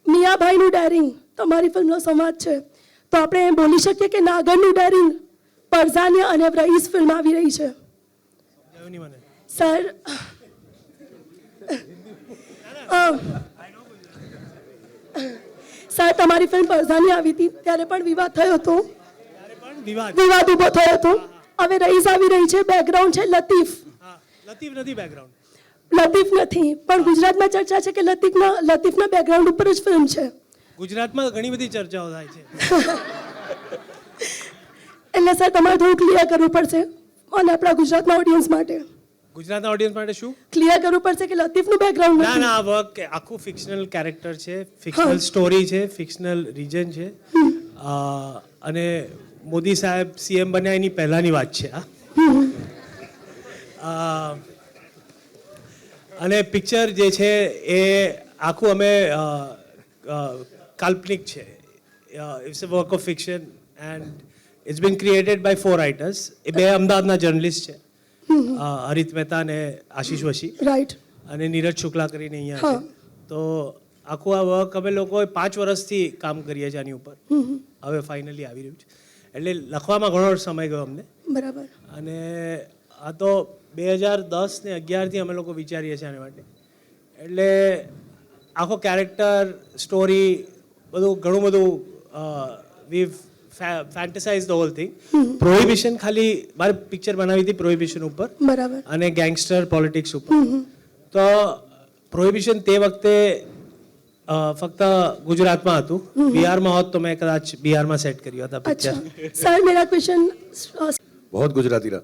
મિયાભાઈનું daring તમારી ફિલ્મનો સંવાદ છે, તો આપણે એમ બોલી શકીએ કે નાગરનું ડેરિંગ પરઝાનિયા અને રઈસ ફિલ્મ આવી રહી છે. સર સર તમારી ફિલ્મ પરઝાનિયા આવી હતી ત્યારે પણ વિવાદ થયો હતો, વિવાદ ઊભો થયો હતો. હવે રઈસ આવી રહી છે, બેકગ્રાઉન્ડ છે લતીફ. લતીફ નથી બેકગ્રાઉન્ડ, લતીફ નથી, પણ ગુજરાતમાં ચર્ચા છે કે લતીફના બેકગ્રાઉન્ડ ઉપર જ ફિલ્મ છે. ગુજરાતમાં ઘણી બધી ચર્ચાઓ થાય છે. એટલે સર તમારે થોડું ક્લિયર કરવું પડશે અને આપણા ગુજરાતના ઓડિયન્સ માટે. ગુજરાતના ઓડિયન્સ માટે શું ક્લિયર કરવું પડશે કે લતીફનું બેકગ્રાઉન્ડ ના ના, આ વર્ક આખું ફિક્શનલ કેરેક્ટર છે, ફિક્શનલ સ્ટોરી છે, ફિક્શનલ રીજન છે. અને મોદી સાહેબ સીએમ બન્યા એની પહેલાની વાત છે આ. અને પિક્ચર જે છે એ આખું અમે કાલ્પનિક છે. It's a work of fiction and it's been created by 4 writers. એ બે અમદાવાદના જર્નલિસ્ટ છે, હરિત મહેતા અને આશીષ વશી, રાઈટ, અને નીરજ શુક્લા કરીને અહીંયા છે. તો આખું આ વર્ક અમે લોકોએ 5 વર્ષથી કામ કરીએ છીએ આની ઉપર. હવે ફાઇનલી આવી રહ્યું છે, એટલે લખવામાં ઘણો સમય ગયો અમને. બરાબર. અને આ તો 2010 ને 11થી અમે લોકો વિચારીએ છીએ આને માટે. એટલે આખો કેરેક્ટર, સ્ટોરી, બધું ઘણું બધું વી ફેન્ટસાઇઝ ધ હોલ થિંગ. પ્રોહિબિશન ખાલી મારે પિક્ચર બનાવી હતી પ્રોહિબિશન ઉપર, બરાબર, અને ગેંગસ્ટર પોલિટિક્સ ઉપર. તો પ્રોહિબિશન તે વખતે ફક્ત ગુજરાતમાં હતું. બિહારમાં હોત તો મેં કદાચ બિહારમાં સેટ કર્યું હતા પિક્ચર. સર મેરા ક્વેશ્ચન बहुत गुजराती रहा.